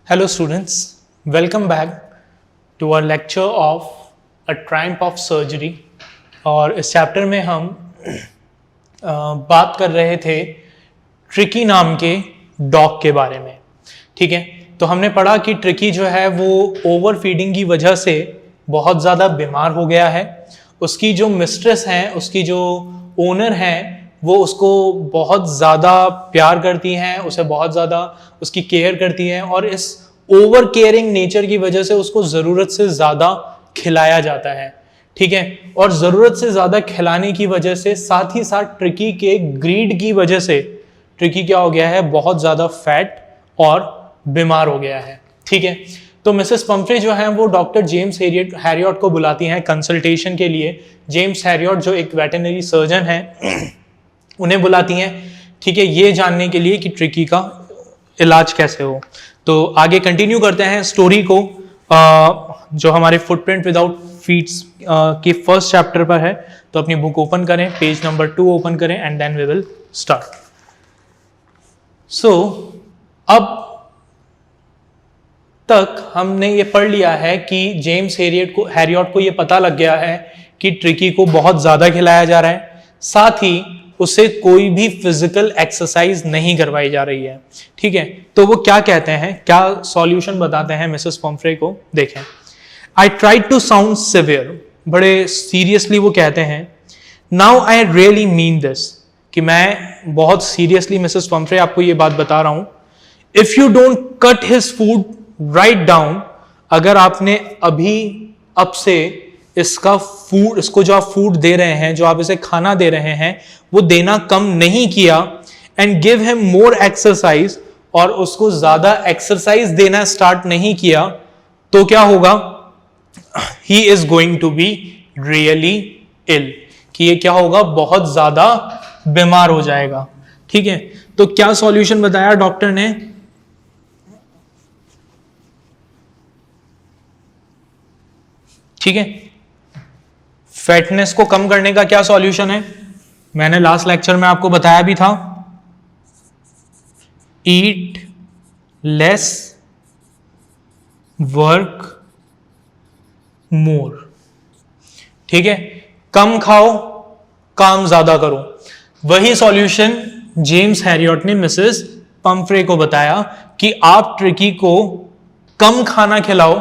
Hello students, welcome back to our lecture of A Triumph of Surgery। और इस chapter में हम बात कर रहे थे ट्रिकी नाम के डॉग के बारे में। ठीक है, तो हमने पढ़ा कि ट्रिकी जो है वो ओवर फीडिंग की वजह से बहुत ज़्यादा बीमार हो गया है। उसकी जो मिस्ट्रेस हैं, उसकी जो ओनर हैं, वो उसको बहुत ज़्यादा प्यार करती हैं, उसे बहुत ज़्यादा उसकी केयर करती हैं और इस ओवर केयरिंग नेचर की वजह से उसको ज़रूरत से ज़्यादा खिलाया जाता है। ठीक है, और ज़रूरत से ज़्यादा खिलाने की वजह से साथ ही साथ ट्रिकी के ग्रीड की वजह से ट्रिकी क्या हो गया है, बहुत ज़्यादा फैट और बीमार हो गया है। ठीक है, तो मिसेस पंफ्रे जो हैं वो डॉक्टर जेम्स हैरियट को बुलाती हैं कंसल्टेशन के लिए। जेम्स हैरियट जो एक वेटरनरी सर्जन हैं उन्हें बुलाती हैं, ठीक है, ये जानने के लिए कि ट्रिकी का इलाज कैसे हो। तो आगे कंटिन्यू करते हैं स्टोरी को, जो हमारे फुटप्रिंट विदाउट फीट्स के फर्स्ट चैप्टर पर है। तो अपनी बुक ओपन करें, पेज नंबर 2 ओपन करें and then we will start. So अब तक हमने ये पढ़ लिया है कि जेम्स हैरियट को ये पता लग गया है कि ट्रिकी को बहुत ज़्यादा खिलाया जा रहा है, साथ ही उसे कोई भी फिजिकल एक्सरसाइज नहीं करवाई जा रही है। ठीक है, तो वो क्या कहते हैं, क्या सॉल्यूशन बताते हैं मिसेस पंफ्रे को, देखें। I tried to sound severe, बड़े सीरियसली वो कहते हैं। Now I really mean this, कि मैं बहुत सीरियसली मिसेस पंफ्रे आपको ये बात बता रहा हूं। If you don't cut his food write down, अगर आपने अभी अब से इसको जो आप फूड दे रहे हैं, जो आप इसे खाना दे रहे हैं, वो देना कम नहीं किया, and give him more exercise, और उसको ज्यादा एक्सरसाइज देना स्टार्ट नहीं किया, तो क्या होगा, he is going to be really ill, कि ये क्या होगा, बहुत ज्यादा बीमार हो जाएगा। ठीक है, तो क्या सॉल्यूशन बताया डॉक्टर ने, ठीक है, फैटनेस को कम करने का क्या सॉल्यूशन है, मैंने लास्ट लेक्चर में आपको बताया भी था, ईट लेस वर्क मोर। ठीक है, कम खाओ काम ज्यादा करो। वही सॉल्यूशन जेम्स हैरियट ने मिसेस पंफ्रे को बताया कि आप ट्रिकी को कम खाना खिलाओ,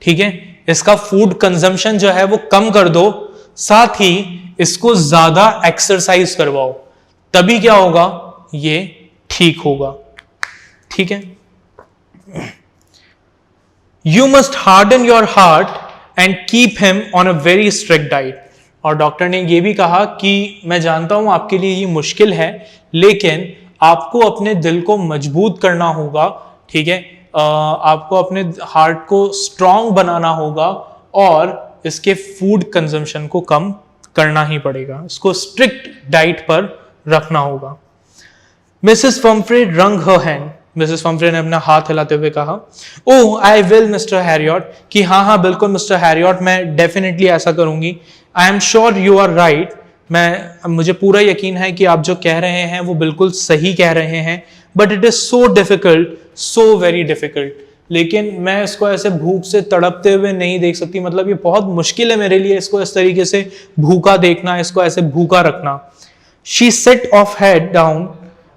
ठीक है, इसका फूड कंजम्पशन जो है वो कम कर दो, साथ ही इसको ज्यादा एक्सरसाइज करवाओ, तभी क्या होगा, ये ठीक होगा। ठीक है, you must harden your heart and keep him on a very strict diet. और डॉक्टर ने यह भी कहा कि मैं जानता हूं आपके लिए ये मुश्किल है, लेकिन आपको अपने दिल को मजबूत करना होगा। ठीक है, आपको अपने हार्ट को स्ट्रांग बनाना होगा और इसके फूड कंजम्पशन को कम करना ही पड़ेगा, इसको स्ट्रिक्ट डाइट पर रखना होगा। मिसेस पंफ्रे रंग हर हैंड, मिसेस पंफ्रे ने अपना हाथ हिलाते हुए कहा, oh I will Mister Herriot, कि हाँ बिल्कुल मिस्टर हैरियट, मैं डेफिनेटली ऐसा करूंगी। I am sure you are right, मुझे पूरा यकीन है कि आप जो कह रहे हैं वो बिल्कुल सही कह रहे हैं, but it is so difficult, so very difficult, लेकिन मैं इसको ऐसे भूख से तड़पते हुए नहीं देख सकती, मतलब ये बहुत मुश्किल है मेरे लिए इसको इस तरीके से भूखा देखना, इसको ऐसे भूखा रखना। She said of head down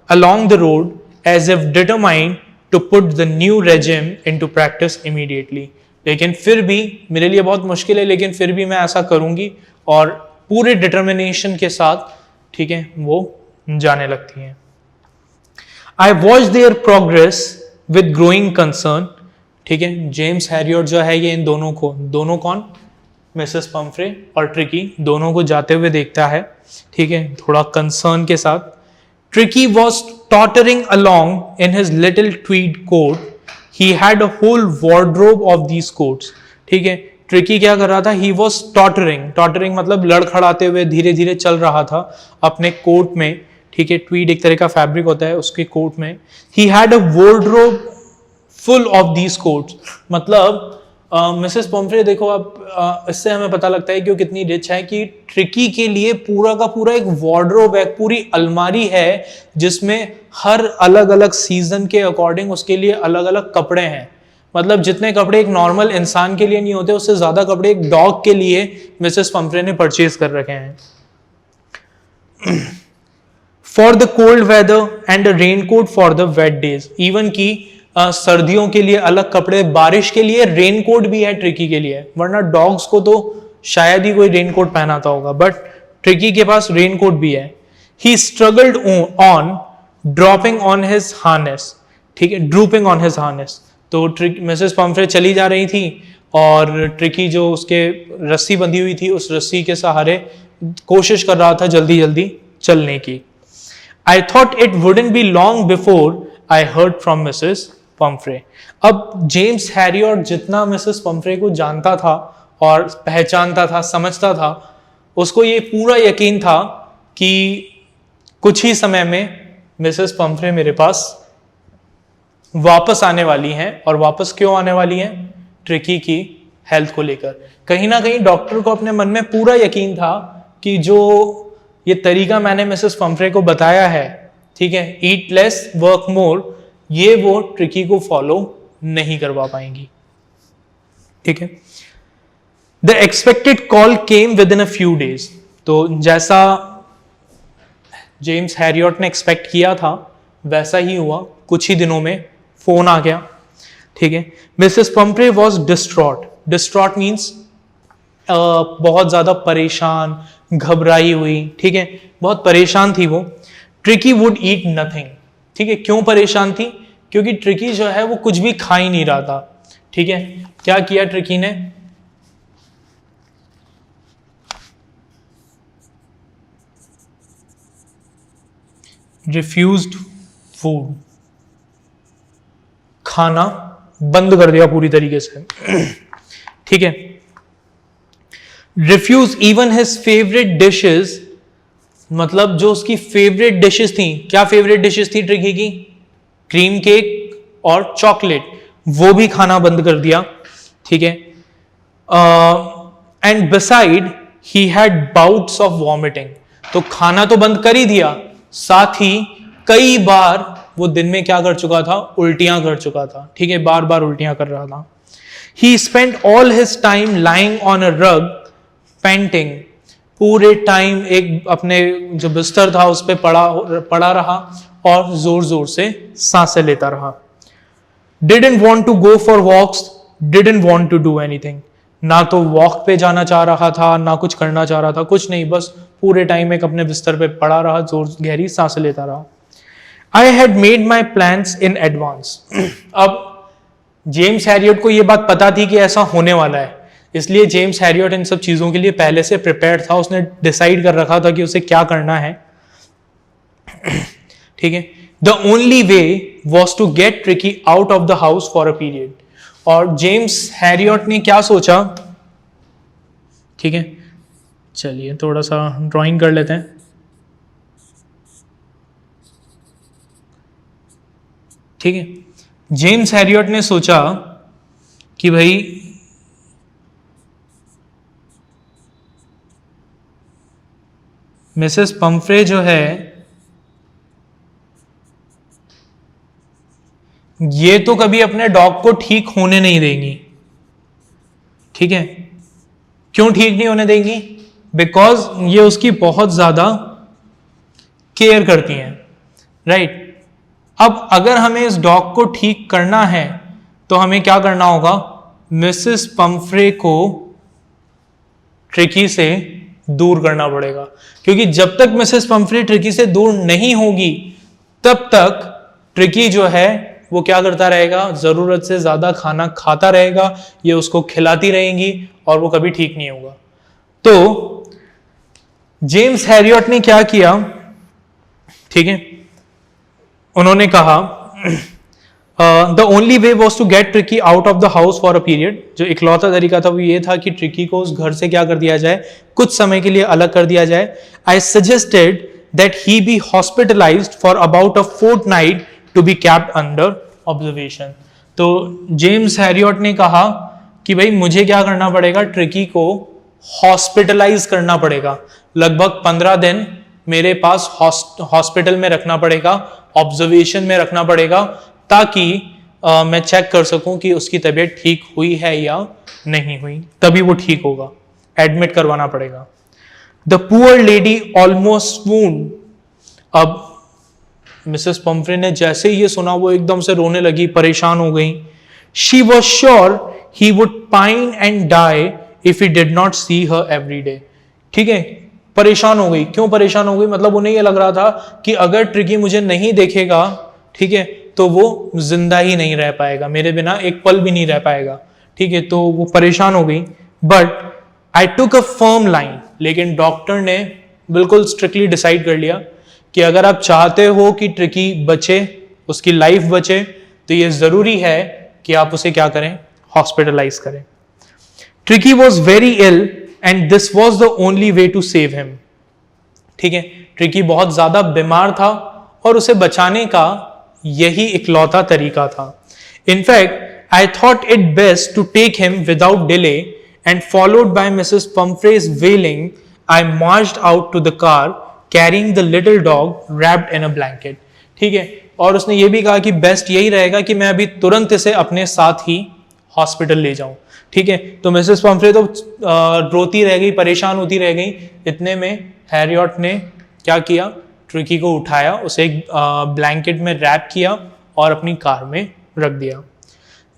along the road as if determined to put the new regime into practice immediately। लेकिन फिर भी मेरे लिए बहुत मुश्किल है, लेकिन फिर भी मैं ऐसा करूंगी, और पूरे डिटर्मिनेशन के साथ, ठीक है, वो जाने लगती हैं। I watched their progress with growing concern। ठीक है, जेम्स हैरियट जो है ये इन दोनों कौन, मिसेस पंफ्रे और ट्रिकी, दोनों को जाते हुए देखता है, ठीक है, थोड़ा कंसर्न के साथ। Tricky was tottering along in his little tweed coat. He had a whole wardrobe of these coats। ठीक है, ट्रिकी क्या कर रहा था, he was tottering मतलब लड़खड़ाते हुए धीरे धीरे चल रहा था अपने कोट में। ठीक है, ट्वीड एक तरह का फैब्रिक होता है, उसके कोट में। He had a wardrobe full of these coats, मतलब मिसेस पंफ्रे देखो आप, इससे हमें पता लगता है कि वो कितनी रिच है, कि ट्रिकी के लिए पूरा का पूरा एक वार्डरोब है, पूरी अलमारी है जिसमें हर अलग अलग सीजन के अकॉर्डिंग उसके लिए अलग अलग कपड़े हैं। मतलब जितने कपड़े एक नॉर्मल इंसान के लिए नहीं होते उससे ज्यादा कपड़े एक डॉग के लिए मिसेस पंफ्रे ने परचेज कर रखे हैं। For the cold weather and raincoat for the wet days, even की सर्दियों के लिए अलग कपड़े, बारिश के लिए रेनकोट भी है ट्रिकी के लिए, वरना डॉग्स को तो शायद ही कोई रेनकोट पहनाता होगा, बट ट्रिकी के पास रेनकोट भी है। He struggled on dropping on his harness, ठीक है, ड्रूपिंग ऑन हिज हार्नेस। तो मिसेस पंफ्रे चली जा रही थी और ट्रिकी जो उसके रस्सी बंधी हुई थी उस रस्सी के सहारे कोशिश कर रहा था जल्दी जल्दी चलने की। आई thought it wouldn't be long before I heard from Mrs Pomfrey. अब जेम्स हैरियट जितना मिसेस पंफ्रे को जानता था और पहचानता था, समझता था, उसको ये पूरा यकीन था कि कुछ ही समय में मिसेस पंफ्रे मेरे पास वापस आने वाली हैं। और वापस क्यों आने वाली हैं? ट्रिकी की हेल्थ को लेकर। कहीं ना कहीं डॉक्टर को अपने मन में पूरा यकीन था कि जो ये तरीका मैंने मिसेस पंफ्रे को बताया है, ठीक है, ईट लेस वर्क मोर, ये वो ट्रिकी को फॉलो नहीं करवा पाएंगी, ठीक है। The expected call came with in a few days. तो जैसा जेम्स हैरियट ने एक्सपेक्ट किया था वैसा ही हुआ, कुछ ही दिनों में फोन आ गया, ठीक है। Mrs Pomfrey was distraught. Distraught means बहुत ज्यादा परेशान, घबराई हुई, ठीक है, बहुत परेशान थी वो। ट्रिकी वुड ईट नथिंग, ठीक है। क्यों परेशान थी? क्योंकि ट्रिकी जो है वो कुछ भी खा ही नहीं रहा था, ठीक है। क्या किया ट्रिकी ने? रिफ्यूज्ड फूड, खाना बंद कर दिया पूरी तरीके से, ठीक है। Refuse even his favourite dishes, मतलब जो उसकी फेवरेट डिशेस थी। क्या फेवरेट डिशेस थी ट्रिकी की? क्रीम केक और चॉकलेट, वो भी खाना बंद कर दिया, ठीक है। And beside he had bouts of vomiting. तो खाना तो बंद कर ही दिया, साथ ही कई बार वो दिन में क्या कर चुका था? उल्टियां कर चुका था, ठीक है, बार बार उल्टियां कर रहा था। He spend all his time lying on a rug painting. पूरे टाइम एक अपने जो बिस्तर था उस पर पड़ा रहा और जोर जोर से सांसें लेता रहा। Didn't want to go for walks, didn't want to do anything. ना तो वॉक पे जाना चाह रहा था, ना कुछ करना चाह रहा था, कुछ नहीं, बस पूरे टाइम एक अपने बिस्तर पे पड़ा रहा, जोर गहरी सांसें लेता रहा। I had made my plans in advance. अब जेम्स हैरियट को यह बात पता थी कि ऐसा होने वाला है, इसलिए जेम्स हैरियट इन सब चीजों के लिए पहले से प्रिपेयर्ड था। उसने डिसाइड कर रखा था कि उसे क्या करना है, ठीक है। The only way was to get Tricki out of the house for a period. और जेम्स हैरियट ने क्या सोचा, ठीक है, चलिए थोड़ा सा ड्राइंग कर लेते हैं, ठीक है। जेम्स हैरियट ने सोचा कि भाई मिसेस पंफ्रे जो है ये तो कभी अपने डॉग को ठीक होने नहीं देंगी, ठीक है। क्यों ठीक नहीं होने देंगी? बिकॉज ये उसकी बहुत ज्यादा केयर करती हैं, राइट। अब अगर हमें इस डॉग को ठीक करना है तो हमें क्या करना होगा? मिसेस पंफ्रे को ट्रिकी से दूर करना पड़ेगा, क्योंकि जब तक मिसेस पंफ्रे ट्रिकी से दूर नहीं होगी तब तक ट्रिकी जो है वो क्या करता रहेगा? जरूरत से ज्यादा खाना खाता रहेगा, ये उसको खिलाती रहेंगी और वो कभी ठीक नहीं होगा। तो जेम्स हैरियट ने क्या किया, ठीक है, उन्होंने कहा the only way was to get Tricki out of the house for a period. जो इकलौता तरीका था वो ये था कि ट्रिकी को उस घर से क्या कर दिया जाए? कुछ समय के लिए अलग कर दिया जाए। I suggested that he be hospitalised for about a fortnight to be kept under observation. तो जेम्स हैरियट ने कहा कि भाई मुझे क्या करना पड़ेगा? ट्रिकी को हॉस्पिटलाइज करना पड़ेगा, लगभग 15 दिन मेरे पास हॉस्पिटल में रखना पड़ेगा, ऑब्जर्वेशन में रखना पड़ेगा, ताकि मैं चेक कर सकूं कि उसकी तबीयत ठीक हुई है या नहीं हुई, तभी वो ठीक होगा, एडमिट करवाना पड़ेगा। The poor lady almost swooned। अब मिसेस पम्फ्रे ने जैसे ही ये सुना वो एकदम से रोने लगी, परेशान हो गई। She was sure he would pine and die if he did not see her every day. ठीक है, परेशान हो गई। क्यों परेशान हो गई? मतलब उन्हें ये लग रहा था कि अगर ट्रिकी मुझे नहीं देखेगा, ठीक है, तो वो जिंदा ही नहीं रह पाएगा, मेरे बिना एक पल भी नहीं रह पाएगा। ठीक है, तो वो परेशान हो गई। But I took a firm line, लेकिन डॉक्टर ने बिल्कुल स्ट्रिक्टली डिसाइड कर लिया कि अगर आप चाहते हो कि ट्रिकी बचे, उसकी लाइफ बचे, तो ये जरूरी है कि आप उसे क्या करें, हॉस्पिटलाइज करें। Tricki was very ill and this was the only way to save him. ठीक है, ट्रिकी बहुत ज्यादा बीमार था और उसे बचाने का यही इकलौता तरीका था। In fact I thought it best to take him without delay and followed by Mrs Pumphrey's wailing I marched out to the car carrying the little dog wrapped in a blanket. ठीक है, और उसने ये भी कहा कि बेस्ट यही रहेगा कि मैं अभी तुरंत इसे अपने साथ ही हॉस्पिटल ले जाऊं। ठीक है, तो मिसेस पम्फ्रे तो रोती रह गई, परेशान होती रह गई। इतने में हैरियट ने क्या किया, ट्रिकी को उठाया, उसे एक ब्लैंकेट में रैप किया और अपनी कार में रख दिया।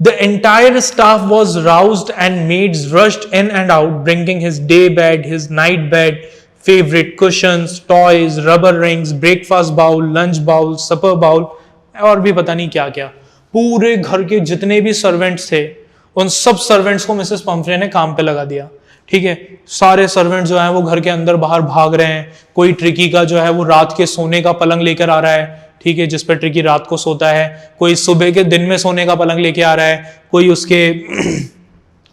The entire staff was roused and maids rushed in and out, bringing his day bed, his night bed, favorite cushions, toys, rubber rings, breakfast bowl, lunch bowl, supper bowl, और भी पता नहीं क्या क्या। पूरे घर के जितने भी सर्वेंट्स थे, उन सब सर्वेंट्स को मिसेस पम्फ्रे ने काम पे लगा दिया। ठीक है, सारे सर्वेंट जो हैं वो घर के अंदर बाहर भाग रहे हैं। कोई ट्रिकी का जो है वो रात के सोने का पलंग लेकर आ रहा है, ठीक है, जिस पर ट्रिकी रात को सोता है। कोई सुबह के दिन में सोने का पलंग लेके आ रहा है, कोई उसके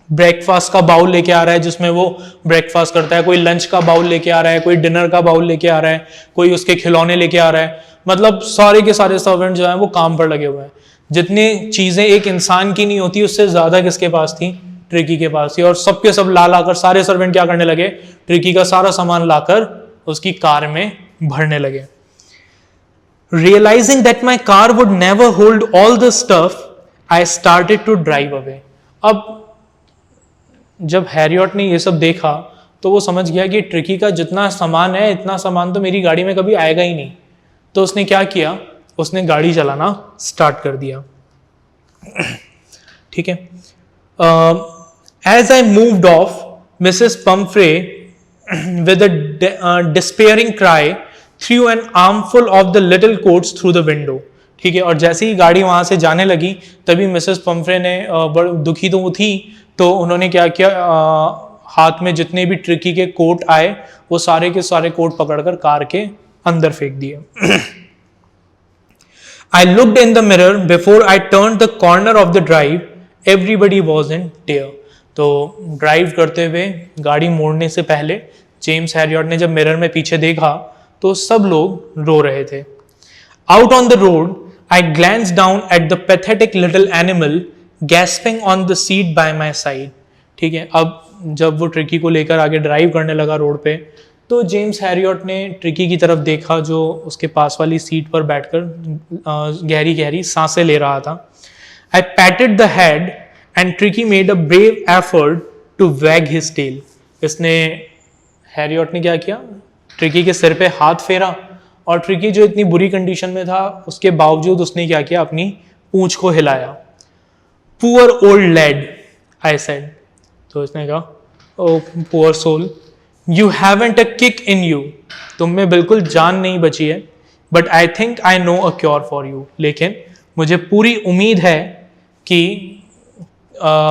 ब्रेकफास्ट का बाउल लेके आ रहा है जिसमें वो ब्रेकफास्ट करता है, कोई लंच का बाउल लेके आ रहा है, कोई डिनर का बाउल लेके आ रहा है, कोई उसके खिलौने लेके आ रहा है। मतलब सारे के सारे सर्वेंट जो है वो काम पर लगे हुए हैं। जितनी चीजें एक इंसान की नहीं होती उससे ज्यादा किसके पास थी, ट्रिकी के पास थी। और सबके सब ला लाकर सारे सर्वेंट क्या करने लगे, ट्रिकी का सारा सामान लाकर उसकी कार में भरने लगे। Realizing that my car would never hold all the stuff, I started to drive away. अब जब हैरियट ने ये सब देखा तो वो समझ गया कि ट्रिकी का जितना सामान है, इतना सामान तो मेरी गाड़ी में कभी आएगा ही नहीं। तो उसने क्या किया, उसने गाड़ी चलाना स्टार्ट कर दिया। ठीक है, as I moved off, Mrs. Pumphrey, with a despairing cry, threw an armful of the little coats through the window. ठीक है, और जैसे ही गाड़ी वहां से जाने लगी तभी मिसेस पम्फ्रे ने बड़ी दुखी तो वो थी, तो उन्होंने क्या किया, हाथ में जितने भी ट्रिकी के कोट आए वो सारे के सारे कोट पकड़कर कार के अंदर फेंक दिए। I looked in the mirror before I turned the corner of the drive. Everybody was in tears. तो ड्राइव करते हुए गाड़ी मोड़ने से पहले जेम्स हैरियट ने जब मिरर में पीछे देखा तो सब लोग रो रहे थे। Out on the road, I glanced down at the pathetic little animal gasping on the seat by my side. ठीक है, अब जब वो ट्रिकी को लेकर आगे ड्राइव करने लगा रोड पे, तो जेम्स हैरियट ने ट्रिकी की तरफ देखा जो उसके पास वाली सीट पर बैठकर गहरी गहरी सांसें ले रहा था। I patted the head and Tricky made a brave effort to wag his tail. इसने हैरियट ने क्या किया, ट्रिकी के सिर पे हाथ फेरा और ट्रिकी जो इतनी बुरी कंडीशन में था उसके बावजूद उसने क्या किया, अपनी पूंछ को हिलाया। Poor old lad, I said. तो इसने कहा, oh poor soul, you haven't a kick in you. तुम में बिल्कुल जान नहीं बची है, but I think I know a cure for you. लेकिन मुझे पूरी उम्मीद है कि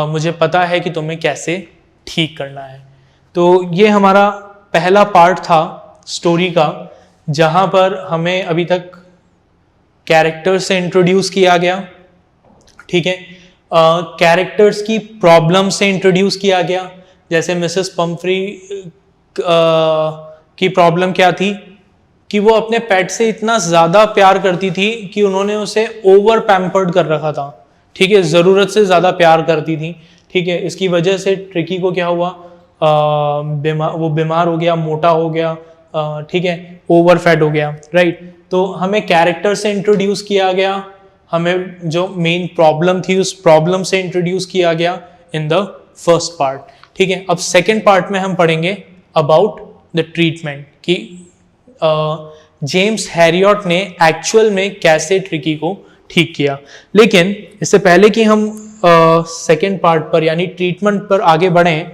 मुझे पता है कि तुम्हें कैसे ठीक करना है। तो ये हमारा पहला पार्ट था स्टोरी का, जहां पर हमें अभी तक कैरेक्टर्स से इंट्रोड्यूस किया गया, ठीक है, कैरेक्टर्स की प्रॉब्लम से इंट्रोड्यूस किया गया। जैसे मिसेस पम्फ्री की प्रॉब्लम क्या थी कि वो अपने पेट से इतना ज़्यादा प्यार करती थी कि उन्होंने उसे ओवर पैम्पर्ड कर रखा था, ठीक है, ज़रूरत से ज़्यादा प्यार करती थी, ठीक है। इसकी वजह से ट्रिकी को क्या हुआ, वो बीमार हो गया, मोटा हो गया, ठीक है, ओवर फैट हो गया, राइट। तो हमें कैरेक्टर से इंट्रोड्यूस किया गया, हमें जो मेन प्रॉब्लम थी उस प्रॉब्लम से इंट्रोड्यूस किया गया इन द फर्स्ट पार्ट। ठीक है, अब सेकेंड पार्ट में हम पढ़ेंगे अबाउट द ट्रीटमेंट कि जेम्स हैरियट ने एक्चुअल में कैसे ट्रिकी को ठीक किया। लेकिन इससे पहले कि हम सेकेंड पार्ट पर यानी ट्रीटमेंट पर आगे बढ़ें,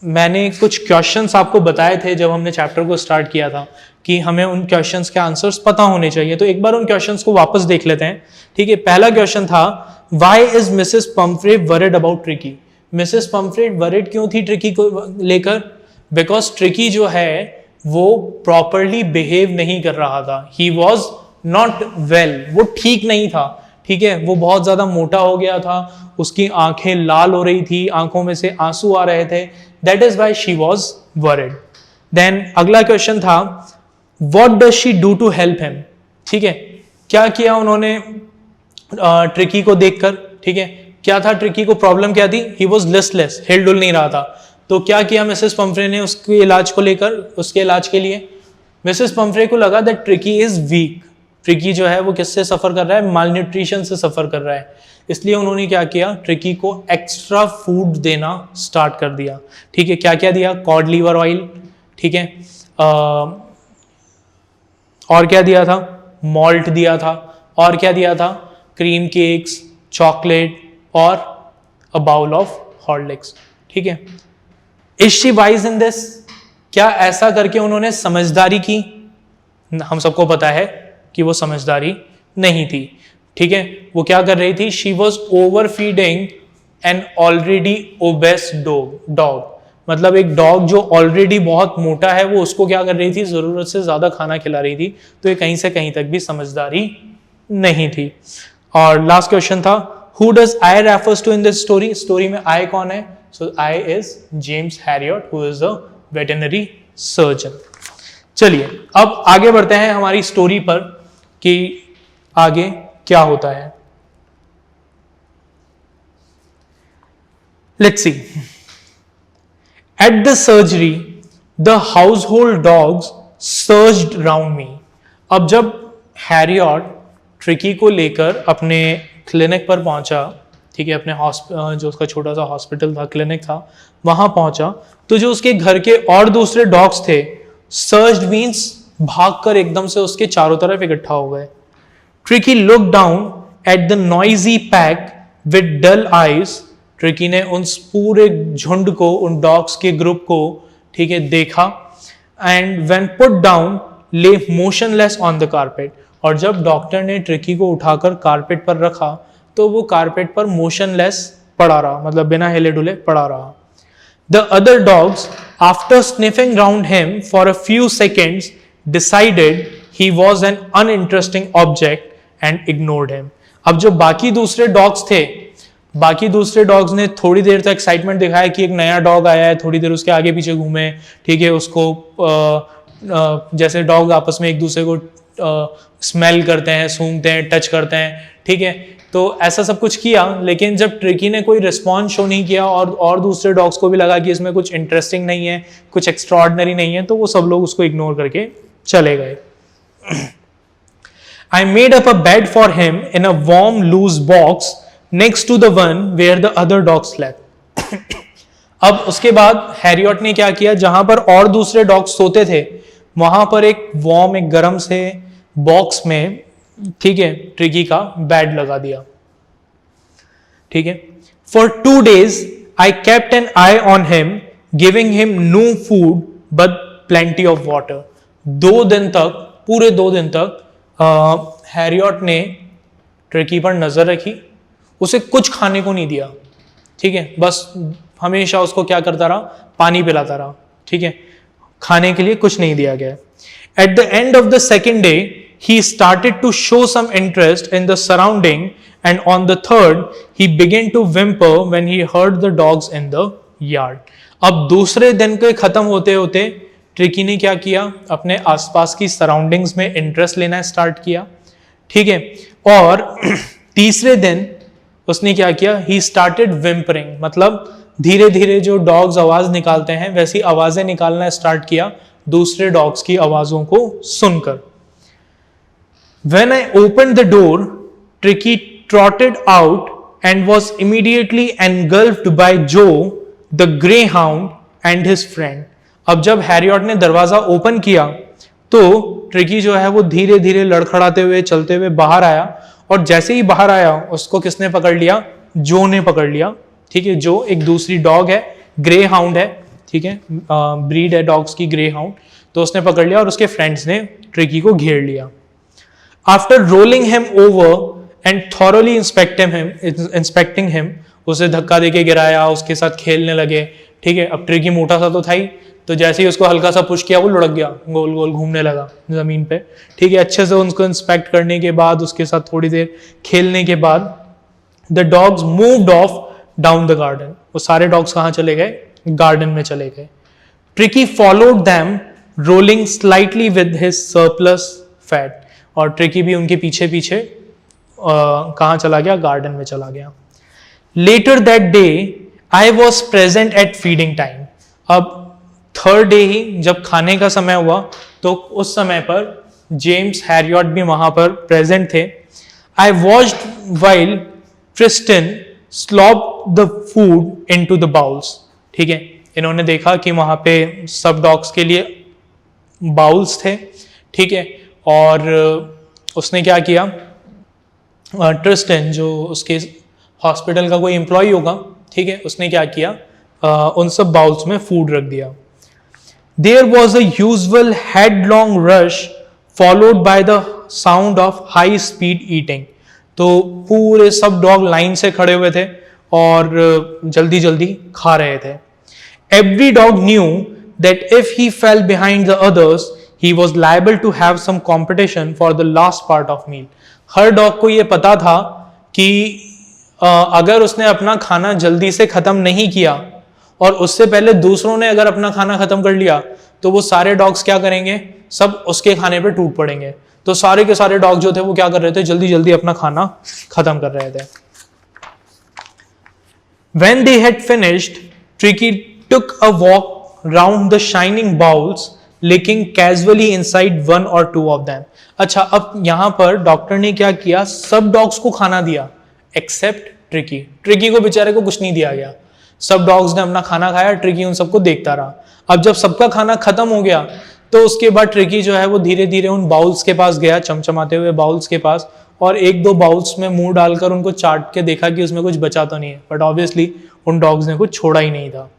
मैंने कुछ क्वेश्चंस आपको बताए थे जब हमने चैप्टर को स्टार्ट किया था कि हमें उन क्वेश्चंस के आंसर्स पता होने चाहिए। तो एक बार उन क्वेश्चंस को वापस देख लेते हैं। ठीक है, पहला क्वेश्चन था why is Mrs Pomfrey worried about tricky. Mrs Pomfrey worried क्यों थी ट्रिकी को लेकर? बिकॉज ट्रिकी जो है वो प्रॉपरली बिहेव नहीं कर रहा था। ही वॉज नॉट वेल, वो ठीक नहीं था। ठीक है, वो बहुत ज्यादा मोटा हो गया था, उसकी आंखें लाल हो रही थी, आंखों में से आंसू आ रहे थे। That is why she was worried. Then अगला क्वेश्चन था what does she do to help him. ठीक है, क्या किया उन्होंने ट्रिकी को देखकर? ठीक है, क्या था ट्रिकी को प्रॉब्लम क्या थी? ही वॉज लिस्टलेस, हिल डुल नहीं रहा था। तो क्या किया मिसेस पम्फ्रे ने उसके इलाज को लेकर? उसके इलाज के लिए मिसेस पम्फ्रे को लगा that tricky is weak. Tricky जो है वो किससे सफर कर रहा है? माल न्यूट्रिशन से सफर कर रहा है। इसलिए उन्होंने क्या किया? ट्रिकी को एक्स्ट्रा फूड देना स्टार्ट कर दिया। ठीक है, क्या क्या दिया? कॉड लीवर ऑयल, ठीक है, और क्या दिया था? मॉल्ट दिया था, और क्या दिया था? क्रीम केक्स, चॉकलेट और अ बाउल ऑफ हॉर्लिक्स। ठीक है, is she wise in this? क्या ऐसा करके उन्होंने समझदारी की? हम सबको पता है कि वो समझदारी नहीं थी। ठीक है, वो क्या कर रही थी? She was over feeding an already obese dog. मतलब एक डॉग जो ऑलरेडी बहुत मोटा है वो उसको क्या कर रही थी? जरूरत से ज्यादा खाना खिला रही थी। तो ये कहीं से कहीं तक भी समझदारी नहीं थी। और लास्ट क्वेश्चन था who does I refers to in this story. Story में आई कौन है? So I is James Herriot who is a veterinary surgeon. चलिए अब आगे बढ़ते हैं हमारी स्टोरी पर कि आगे क्या होता है। Let's see. At the surgery, the household dogs surged round me. अब जब हैरियट ट्रिकी को लेकर अपने क्लिनिक पर पहुंचा, ठीक है, अपने जो उसका छोटा सा हॉस्पिटल था, क्लिनिक था, वहां पहुंचा तो जो उसके घर के और दूसरे डॉग्स थे, सर्ज्ड मीन्स भागकर एकदम से उसके चारों तरफ इकट्ठा हो गए। Tricki look down at the noisy pack with dull eyes. Tricki ने उन पूरे झुंड को, उन डॉग्स के ग्रुप को, ठीक है, देखा। एंड व्हेन पुट डाउन ले मोशनलेस ऑन द कारपेट। और जब डॉक्टर ने ट्रिकी को उठाकर कारपेट पर रखा तो वो कारपेट पर मोशनलेस पड़ा रहा, मतलब बिना हिले डुले पड़ा रहा। The other dogs after sniffing round him for a few seconds decided he was an uninteresting object and ignored him. अब जो बाकी दूसरे डॉग्स ने थोड़ी देर तक एक्साइटमेंट दिखाया कि एक नया डॉग आया है, थोड़ी देर उसके आगे पीछे घूमे, ठीक है, उसको जैसे डॉग आपस में एक दूसरे को स्मेल करते हैं, सूंघते हैं, टच करते हैं, ठीक है, तो ऐसा सब कुछ किया। लेकिन जब ट्रिकी ने कोई रिस्पॉन्स शो नहीं किया और दूसरे डॉग्स को भी लगा कि इसमें कुछ इंटरेस्टिंग नहीं है, कुछ एक्स्ट्राऑर्डिनरी नहीं है, तो वो सब लोग उसको इग्नोर करके चले गए। I made up a bed for him in a warm loose box next to the one where the other dogs slept. अब उसके बाद हैरियट ने क्या किया? जहां पर और दूसरे डॉग्स सोते थे वहां पर एक वार्म, एक गर्म से बॉक्स में, ठीक है, ट्रिकी का बेड लगा दिया। ठीक है, For 2 days I kept an eye on him, giving him no food but plenty of water. 2 दिन तक, पूरे 2 दिन तक हैरियट ने ट्रिकी पर नजर रखी, उसे कुछ खाने को नहीं दिया। ठीक है, बस हमेशा उसको क्या करता रहा? पानी पिलाता रहा। ठीक है, खाने के लिए कुछ नहीं दिया गया। At the end of the second day he started to show some interest in the surrounding, and on the third he began to whimper when he heard the dogs in the yard. अब दूसरे दिन के खत्म होते होते tricky ने क्या किया? अपने आसपास की सराउंडिंग्स में इंटरेस्ट लेना स्टार्ट किया। ठीक है, और तीसरे दिन उसने क्या किया? ही स्टार्टेड विम्परिंग, मतलब धीरे धीरे जो डॉग्स आवाज निकालते हैं वैसी आवाजें निकालना स्टार्ट किया दूसरे डॉग्स की आवाजों को सुनकर। When I opened the door, Tricky trotted out and was immediately engulfed by Joe, the greyhound, and his friend. अब जब हैरियट ने दरवाजा ओपन किया तो ट्रिकी जो है वो धीरे धीरे लड़खड़ाते हुए चलते हुए बाहर आया, और जैसे ही बाहर आया उसको किसने पकड़ लिया? जो ने पकड़ लिया। ठीक है, जो एक दूसरी डॉग है, ग्रे हाउंड है, ठीक है, ब्रीड है डॉग्स की ग्रे हाउंड, तो उसने पकड़ लिया और उसके फ्रेंड्स ने ट्रिकी को घेर लिया। After rolling him over and thoroughly inspecting him, उसे धक्का देके गिराया, उसके साथ खेलने लगे। ठीक है, अब ट्रिकी मोटा सा तो था ही, तो जैसे ही उसको हल्का सा पुश किया वो लुढ़क गया, गोल गोल घूमने लगा जमीन पे। ठीक है, अच्छे से उसको इंस्पेक्ट करने के बाद, उसके साथ थोड़ी देर खेलने के बाद, the dogs moved of down the garden. वो सारे डॉग्स कहाँ चले गए? गार्डन में चले गए। Tricky followed them rolling slightly with his surplus fat, और ट्रिकी भी उनके पीछे पीछे कहाँ चला गया? गार्डन में चला गया। Later that day I was present at feeding time. अब थर्ड डे ही जब खाने का समय हुआ तो उस समय पर जेम्स हैरियट भी वहां पर प्रेजेंट थे। I watched while Tristan slope the food into the bowls. ठीक है, इन्होंने देखा कि वहां पे सब डॉग्स के लिए बाउल्स थे। ठीक है, और उसने क्या किया? ट्रिस्टन जो उसके हॉस्पिटल का कोई एम्प्लॉय होगा, ठीक है, उसने क्या किया? उन सब बाउल्स में फूड रख दिया। There was a usual headlong rush followed by the sound of high speed eating. तो पूरे सब डॉग लाइन से खड़े हुए थे और जल्दी जल्दी खा रहे थे। Every dog knew that if he fell behind the others, he was liable to have some competition for the last part of meal. Her dog को ये पता था कि अगर उसने अपना खाना जल्दी से खत्म नहीं किया और उससे पहले दूसरों ने अगर अपना खाना खत्म कर लिया तो वो सारे डॉग्स क्या करेंगे? सब उसके खाने पे टूट पड़ेंगे। तो सारे के सारे डॉग जो थे वो क्या कर रहे थे? जल्दी जल्दी अपना खाना खत्म कर रहे थे। When they had finished, Tricky took a walk round the shining bowls, licking casually inside one or two of them. अच्छा, अब यहां पर डॉक्टर ने क्या किया? सब डॉग्स को खाना दिया एक्सेप्ट ट्रिकी। ट्रिकी को बेचारे को कुछ नहीं दिया गया। सब डॉग्स ने अपना खाना खाया, ट्रिकी उन सबको देखता रहा। अब जब सबका खाना खत्म हो गया तो उसके बाद ट्रिकी जो है वो धीरे धीरे उन बाउल्स के पास गया, चमचमाते हुए बाउल्स के पास, और एक दो बाउल्स में मुंह डालकर उनको चाट के देखा कि उसमें कुछ बचा तो नहीं है, बट ऑब्वियसली उन डॉग्स ने कुछ छोड़ा ही नहीं था।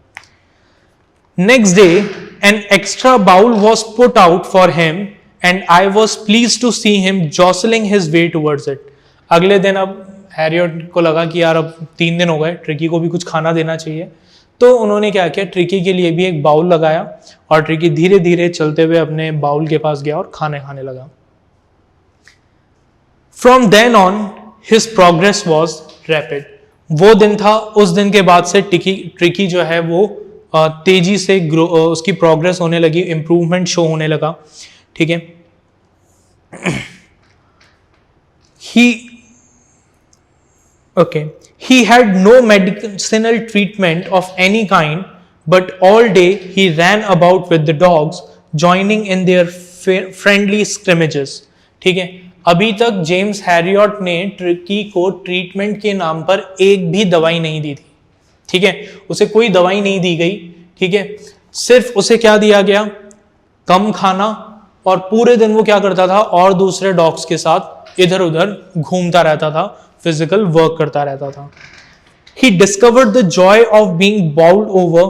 Next day an extra bowl was put out for him and I was please to see him jostling his way towards it. अगले दिन अब हैरियट को लगा कि यार अब 3 दिन हो गए, ट्रिकी को भी कुछ खाना देना चाहिए, तो उन्होंने क्या किया? ट्रिकी के लिए भी एक बाउल लगाया और ट्रिकी धीरे धीरे चलते हुए अपने बाउल के पास गया और खाने लगा। From then on his progress was rapid. वो दिन था, उस दिन के बाद से ट्रिकी जो है वो तेजी से उसकी प्रोग्रेस होने लगी, इंप्रूवमेंट शो होने लगा। ठीक है, he had no medicinal treatment of any kind, but all day he ran about with the dogs, joining in their friendly scrimmages. ठीक है, अभी तक जेम्स हैरियट ने ट्रिकी को ट्रीटमेंट के नाम पर एक भी दवाई नहीं दी थी। ठीक है, उसे कोई दवाई नहीं दी गई। ठीक है, सिर्फ उसे क्या दिया गया? कम खाना, और पूरे दिन वो क्या करता था? और दूसरे डॉग्स के साथ इधर उधर घूमता रहता था, फिजिकल वर्क करता रहता था। He discovered the joy of being bowled over,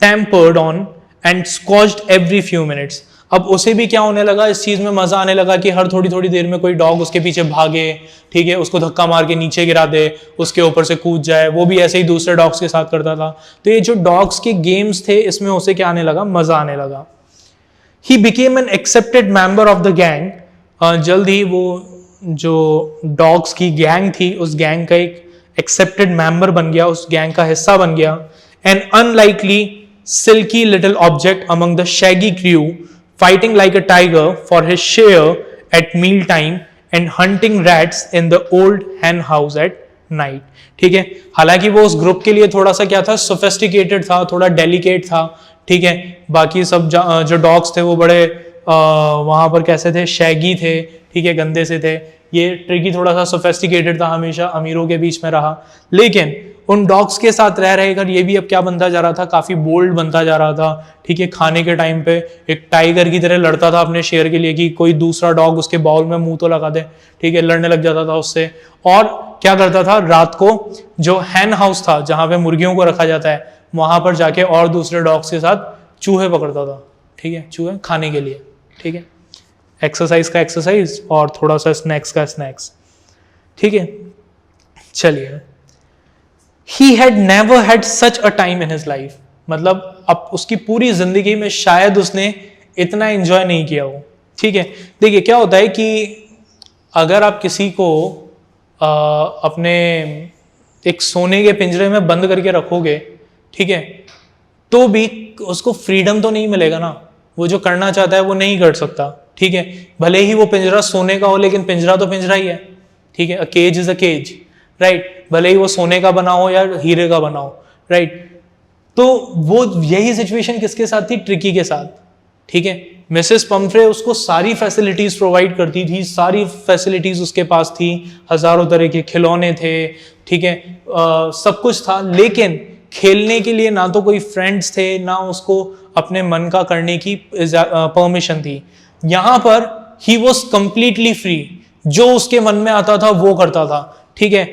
tampered on and squashed every few minutes. अब उसे भी क्या होने लगा? इस चीज में मजा आने लगा कि हर थोड़ी थोड़ी देर में कोई डॉग उसके पीछे भागे, ठीक है, उसको धक्का मार के नीचे गिरा दे, उसके ऊपर से कूद जाए। वो भी ऐसे ही दूसरे डॉग्स के साथ करता था। तो ये जो डॉग्स के गेम्स थे इसमें उसे क्या आने लगा? मजा आने लगा। He became an accepted member of the gang. जल्द ही वो जो डॉग्स की गैंग थी उस गैंग का एक एक्सेप्टेड मेंबर बन गया, उस गैंग का हिस्सा बन गया। An unlikely silky little object among the shaggy crew, fighting like a tiger for his share at meal time and hunting rats in the old hen house at night. ठीक है, हालांकि वो उस ग्रुप के लिए थोड़ा सा क्या था? सोफिस्टिकेटेड था, थोड़ा डेलिकेट था। ठीक है, बाकी सब जो डॉग्स थे वो बड़े वहां पर कैसे थे? शैगी थे, ठीक है, गंदे से थे। ये ट्रिकी थोड़ा सा सोफेस्टिकेटेड था, हमेशा अमीरों के बीच में रहा, लेकिन उन डॉग्स के साथ रह रहकर ये भी अब क्या बनता जा रहा था, काफी बोल्ड बनता जा रहा था। ठीक है, खाने के टाइम पे एक टाइगर की तरह लड़ता था अपने शेर के लिए कि कोई दूसरा डॉग उसके बाउल में मुंह तो लगा दे। ठीक है, लड़ने लग जाता था उससे। और क्या करता था, रात को जो हैन हाउस था जहां पे मुर्गियों को रखा जाता है, वहां पर जाके और दूसरे डॉग्स के साथ चूहे पकड़ता था। ठीक है, चूहे खाने के लिए। ठीक है, एक्सरसाइज का एक्सरसाइज और थोड़ा सा स्नैक्स का स्नैक्स। ठीक है, चलिए। He had never had such a time in his life, मतलब अब उसकी पूरी जिंदगी में शायद उसने इतना एंजॉय नहीं किया हो। ठीक है, देखिए क्या होता है कि अगर आप किसी को अपने एक सोने के पिंजरे में बंद करके रखोगे, ठीक है, तो भी उसको फ्रीडम तो नहीं मिलेगा ना, वो जो करना चाहता है वो नहीं कर सकता। ठीक है, भले ही वो पिंजरा सोने का हो, लेकिन पिंजरा तो पिंजरा ही है। ठीक है, a cage is a cage, right, भले ही वो सोने का बना हो या हीरे का बना हो, राइट। तो वो यही सिचुएशन किसके साथ थी, ट्रिकी के साथ। ठीक है, मिसेस पम्फ्रे उसको सारी फैसिलिटीज प्रोवाइड करती थी, सारी फैसिलिटीज उसके पास थी, हजारों तरह के खिलौने थे, ठीक है, सब कुछ था, लेकिन खेलने के लिए ना तो कोई फ्रेंड्स थे, ना उसको अपने मन का करने की परमिशन थी। यहां पर ही वॉज कंप्लीटली फ्री, जो उसके मन में आता था वो करता था। ठीक है,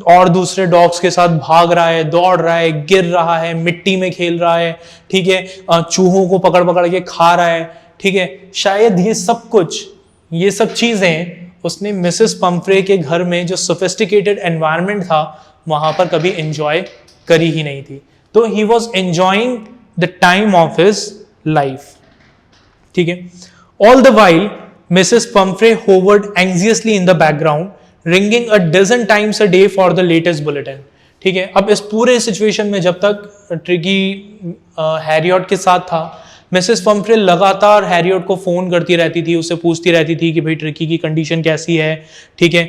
और दूसरे डॉग्स के साथ भाग रहा है, दौड़ रहा है, गिर रहा है, मिट्टी में खेल रहा है। ठीक है, चूहों को पकड़ पकड़ के खा रहा है। ठीक है, शायद ये सब चीजें उसने मिसेस पम्फ्रे के घर में जो सोफिस्टिकेटेड एनवायरनमेंट था वहां पर कभी एंजॉय करी ही नहीं थी। तो he was enjoying the time of his life. ठीक है, all the while Mrs Pumphrey hovered anxiously in the background, ringing a dozen times a day for the latest bulletin. ठीक है, अब इस पूरे सिचुएशन में जब तक ट्रिकी हैरियट के साथ था, मिसेस पम्फ्रे लगातार हैरियट को फोन करती रहती थी, उससे पूछती रहती थी कि भाई ट्रिकी की कंडीशन कैसी है। ठीक है,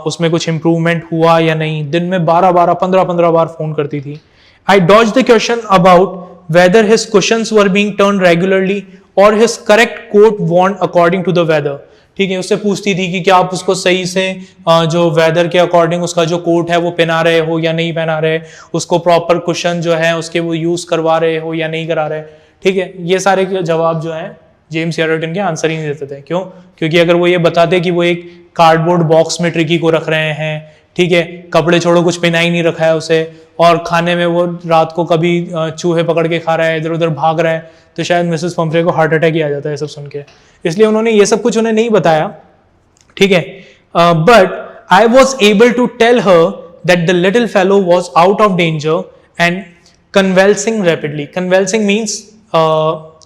उसमें कुछ इंप्रूवमेंट हुआ या नहीं। दिन में 12-12, 15-15 बार फोन करती थी। I dodge the question about whether his cushions were being turned regularly or his correct coat worn according to the weather। ठीक है, उससे पूछती थी कि क्या आप उसको सही से जो वेदर के अकॉर्डिंग उसका जो कोट है वो पहना रहे हो या नहीं पहना रहे, उसको प्रॉपर कुशन जो है उसके वो यूज करवा रहे हो या नहीं करा रहे। ठीक है, ये सारे जवाब जो है जेम्स शेरटन के आंसर ही नहीं देते थे। क्यों? क्योंकि अगर वो ये बताते कि वो एक कार्डबोर्ड बॉक्स में ट्रिकी को रख रहे हैं, ठीक है, कपड़े छोड़ो कुछ पहना ही नहीं रखा है उसे, और खाने में वो रात को कभी चूहे पकड़ के खा रहा है, इधर उधर भाग रहा है, तो शायद मिसेस पम्फ्रे को हार्ट अटैक ही आ जाता है सब सुन के। इसलिए उन्होंने ये सब कुछ उन्हें नहीं बताया। ठीक है, but I was able to tell her that the little fellow was out of danger and convalescing rapidly. Convalescing means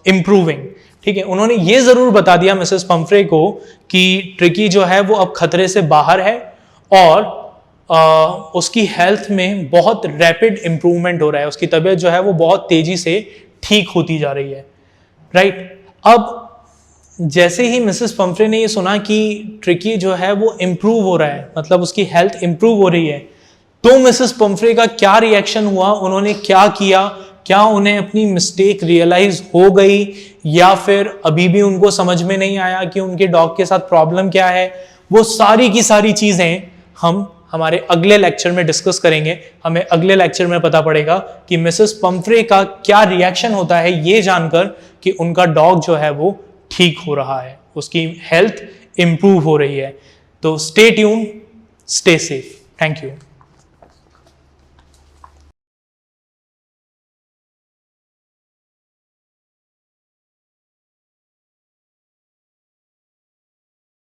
improving. ठीक है, उन्होंने ये जरूर बता दिया मिसेस पम्फ्रे को कि ट्रिकी जो है वो अब खतरे से बाहर है और उसकी हेल्थ में बहुत रैपिड इंप्रूवमेंट हो रहा है, उसकी तबीयत जो है वो बहुत तेजी से ठीक होती जा रही है। राइट, अब जैसे ही मिसेस पम्फ्रे ने ये सुना कि ट्रिकी जो है वो इम्प्रूव हो रहा है, मतलब उसकी हेल्थ इम्प्रूव हो रही है, तो मिसेस पम्फ्रे का क्या रिएक्शन हुआ, उन्होंने क्या किया, क्या उन्हें अपनी मिस्टेक रियलाइज हो गई या फिर अभी भी उनको समझ में नहीं आया कि उनके डॉग के साथ प्रॉब्लम क्या है, वो सारी की सारी चीजें हम हमारे अगले लेक्चर में डिस्कस करेंगे। हमें अगले लेक्चर में पता पड़ेगा कि मिसेस पम्फ्रे का क्या रिएक्शन होता है ये जानकर कि उनका डॉग जो है वो ठीक हो रहा है, उसकी हेल्थ इंप्रूव हो रही है। तो stay tune, stay safe. Thank you.